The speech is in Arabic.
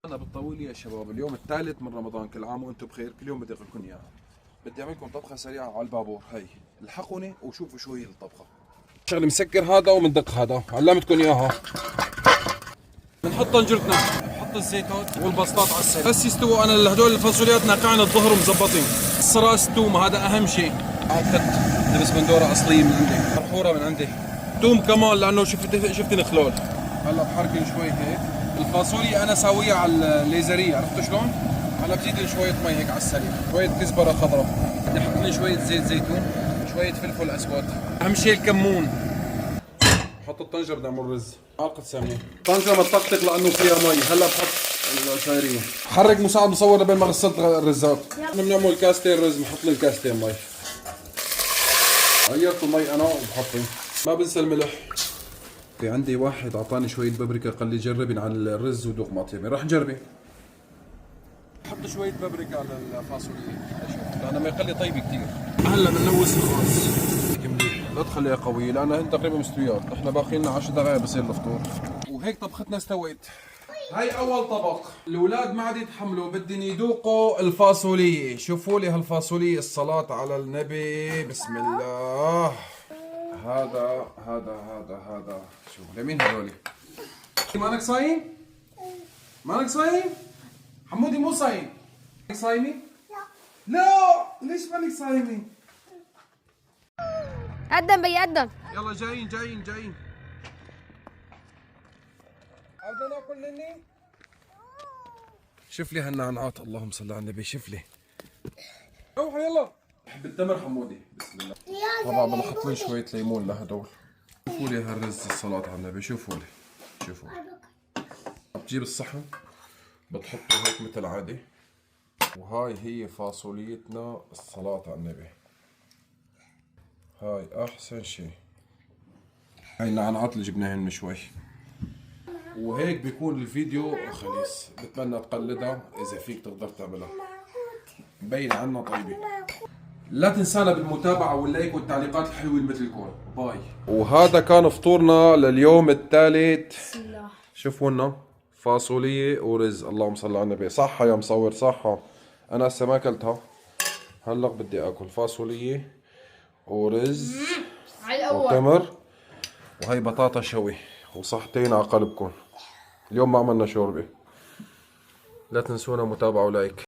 انا بالطويل يا شباب، اليوم الثالث من رمضان، كل عام وانتم بخير. كل يوم بدي اكلكم اياها. بدي اعمل لكم طبخه سريعه على البابور. هي الحقوني وشوفوا شو هي الطبخه. شغله مسكر هذا ومندق هذا، علمتكم اياها. بنحط طنجرتنا، بحط الزيتات والبسطات على السريع بس يستووا. انا هدول الفاصوليات ناقعين الظهر ومزبطين. الصراص توم هذا اهم شيء. اخذت دبس بندوره اصليه من عندي، مرحوره من عندي. توم كمان لانه شفت نخلول. هلا بحركن شوي هيك. الفاصوليا انا ساويها على الليزريه، عرفتوا شلون؟ هلا بزيد لي شويه مي هيك على السريع، شويه كزبره خضراء، بدي احط لي شويه زيت زيتون، شويه فلفل اسود، اهم شيء الكمون. بحط الطنجره بدي اعمل رز، معلقه سمنه. الطنجره ما تطقطق لانه فيها مي. هلا بحط الشعريه. حرك مساعد مصور لبين ما غسلت الرزات. احنا بنعمل كاستين رز، بحط لي الكاستين مي. غيرت المي انا وبحطه. ما بنسى الملح. في عندي واحد اعطاني شويه بابريكا، قال لي جربي على الرز ودوق ما طيبه، راح نجربي. بحط شويه بابريكا على الفاصوليا لانه ما يخلي طيب كثير. هلا بنلوث الراس هيك مليح، لا تخليها قويه لانها هن تقريبا مستويات. احنا باقي لنا 10 دقائق بصير الفطور. وهيك طبختنا استوت. هاي اول طبق. الاولاد ما عاد يتحملوا، بدهم يذوقوا الفاصوليه. شوفوا لي هالفاصوليه، الصلاه على النبي، بسم الله. هذا شو لمين هذولي؟ مانك صايم؟ مانك صايم؟ حمودي مو صايم. مانك صايمة؟ لا ليش مانك صايمة؟ قدم بي قدم. يلا جايين. بدنا ناكل نني؟ شوف لي هالنعنعات، اللهم صل على النبي. شوف لي. روحوا يلا. بحب التمر حمودي، بسم الله. طبعا بنحط لي شوية ليمون لهدول. شوفوا لي هالرز، الصلاة على النبي. شوفوا لي. بتجيب الصحن بتحطه هيك مثل عادي. وهاي هي فاصوليتنا، الصلاة على النبي. هاي أحسن شيء. هاي النعنعات اللي جبناهن من شوي. وهيك بيكون الفيديو خليص. بتمنى تقلدها إذا فيك تقدر تعملها، مبين عنا طيبة. لا تنسانا بالمتابعة واللايك والتعليقات الحلوة مثلكم. باي. وهذا كان فطورنا لليوم الثالث. شوفوا لنا فاصولية ورز، اللهم صل على النبي. صحة يا مصور، صحة. أنا هسه ما أكلتها، هلا بدي آكل فاصولية ورز وتمر، وهي بطاطا شوي، وصحتين على قلبكم. اليوم ما عملنا شوربة. لا تنسونا متابعة ولايك.